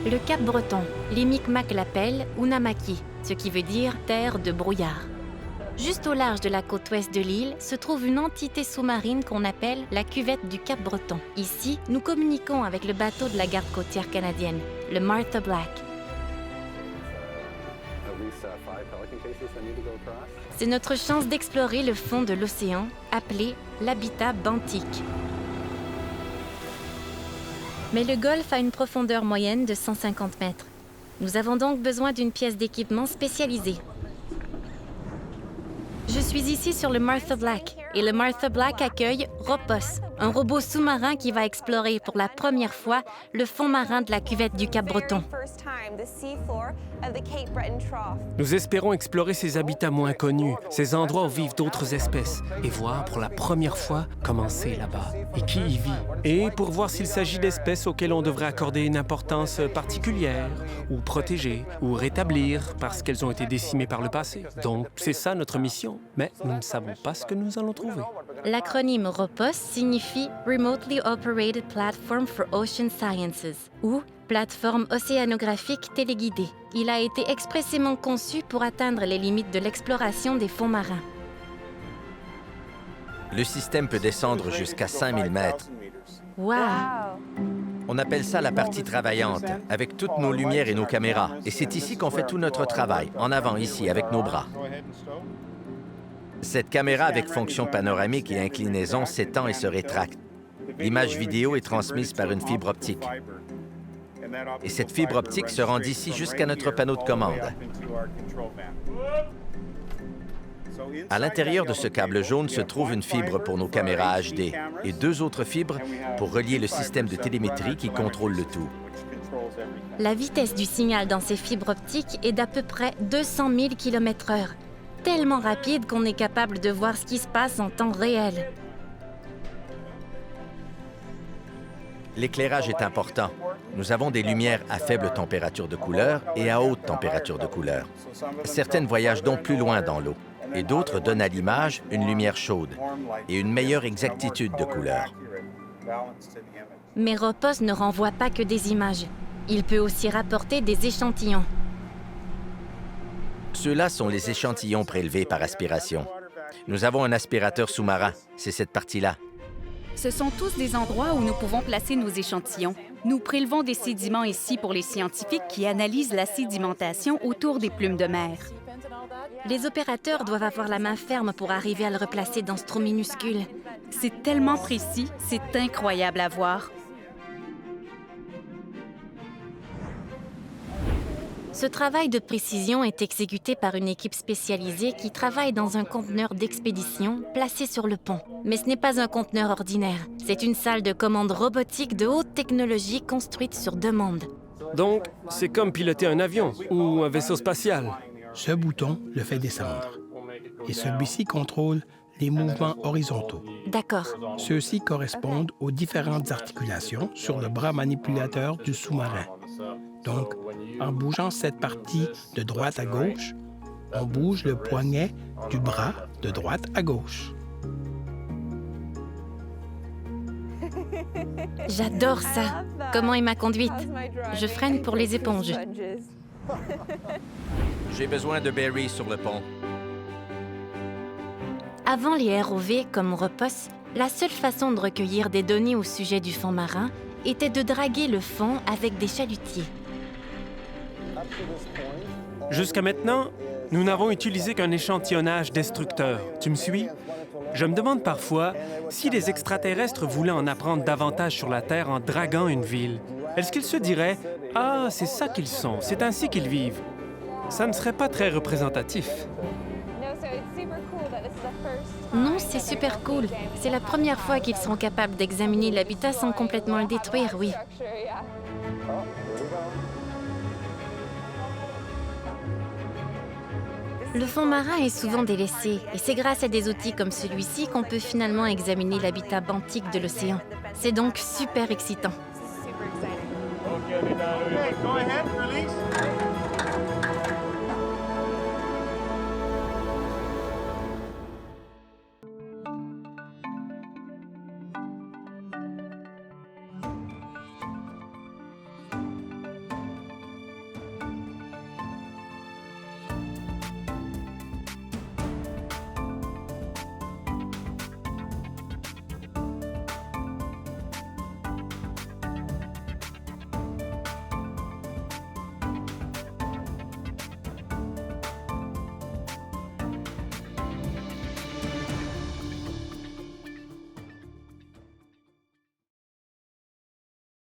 Le Cap Breton, les Micmacs l'appellent Unamaki, ce qui veut dire « terre de brouillard ». Juste au large de la côte ouest de l'île se trouve une entité sous-marine qu'on appelle la cuvette du Cap Breton. Ici, nous communiquons avec le bateau de la garde côtière canadienne, le Martha Black. C'est notre chance d'explorer le fond de l'océan, appelé l'habitat benthique. Mais le golfe a une profondeur moyenne de 150 mètres. Nous avons donc besoin d'une pièce d'équipement spécialisée. Je suis ici sur le Martha Black et le Martha Black accueille Ropos, un robot sous-marin qui va explorer pour la première fois le fond marin de la cuvette du Cap Breton. Nous espérons explorer ces habitats moins connus, ces endroits où vivent d'autres espèces, et voir pour la première fois comment c'est là-bas et qui y vit. Et pour voir s'il s'agit d'espèces auxquelles on devrait accorder une importance particulière, ou protéger, ou rétablir parce qu'elles ont été décimées par le passé. Donc, c'est ça notre mission. Mais nous ne savons pas ce que nous allons trouver. L'acronyme ROPOS signifie Remotely Operated Platform for Ocean Sciences, ou plateforme océanographique téléguidée. Il a été expressément conçu pour atteindre les limites de l'exploration des fonds marins. Le système peut descendre jusqu'à 5000 mètres. Wow! On appelle ça la partie travaillante, avec toutes nos lumières et nos caméras. Et c'est ici qu'on fait tout notre travail, en avant ici, avec nos bras. Cette caméra avec fonction panoramique et inclinaison s'étend et se rétracte. L'image vidéo est transmise par une fibre optique. Et cette fibre optique se rend d'ici jusqu'à notre panneau de commande. À l'intérieur de ce câble jaune se trouve une fibre pour nos caméras HD et 2 autres fibres pour relier le système de télémétrie qui contrôle le tout. La vitesse du signal dans ces fibres optiques est d'à peu près 200 000 km/h. Tellement rapide qu'on est capable de voir ce qui se passe en temps réel. L'éclairage est important. Nous avons des lumières à faible température de couleur et à haute température de couleur. Certaines voyagent donc plus loin dans l'eau et d'autres donnent à l'image une lumière chaude et une meilleure exactitude de couleur. Mais Ropos ne renvoie pas que des images. Il peut aussi rapporter des échantillons. Ceux-là sont les échantillons prélevés par aspiration. Nous avons un aspirateur sous-marin, c'est cette partie-là. Ce sont tous des endroits où nous pouvons placer nos échantillons. Nous prélevons des sédiments ici pour les scientifiques qui analysent la sédimentation autour des plumes de mer. Les opérateurs doivent avoir la main ferme pour arriver à le replacer dans ce trou minuscule. C'est tellement précis, c'est incroyable à voir. Ce travail de précision est exécuté par une équipe spécialisée qui travaille dans un conteneur d'expédition placé sur le pont. Mais ce n'est pas un conteneur ordinaire. C'est une salle de commande robotique de haute technologie construite sur demande. Donc, c'est comme piloter un avion ou un vaisseau spatial. Ce bouton le fait descendre. Et celui-ci contrôle les mouvements horizontaux. D'accord. Ceux-ci correspondent aux différentes articulations sur le bras manipulateur du sous-marin. Donc, en bougeant cette partie de droite à gauche, on bouge le poignet du bras de droite à gauche. J'adore ça. Comment est ma conduite? Je freine pour les éponges. J'ai besoin de Barry sur le pont. Avant les ROV comme Ropos, la seule façon de recueillir des données au sujet du fond marin était de draguer le fond avec des chalutiers. Jusqu'à maintenant, nous n'avons utilisé qu'un échantillonnage destructeur. Tu me suis? Je me demande parfois si les extraterrestres voulaient en apprendre davantage sur la Terre en draguant une ville. Est-ce qu'ils se diraient « Ah, c'est ça qu'ils sont, c'est ainsi qu'ils vivent ». Ça ne serait pas très représentatif. Non, c'est super cool. C'est la première fois qu'ils seront capables d'examiner l'habitat sans complètement le détruire, oui. Le fond marin est souvent délaissé, et c'est grâce à des outils comme celui-ci qu'on peut finalement examiner l'habitat benthique de l'océan. C'est donc super excitant. Go ahead, release.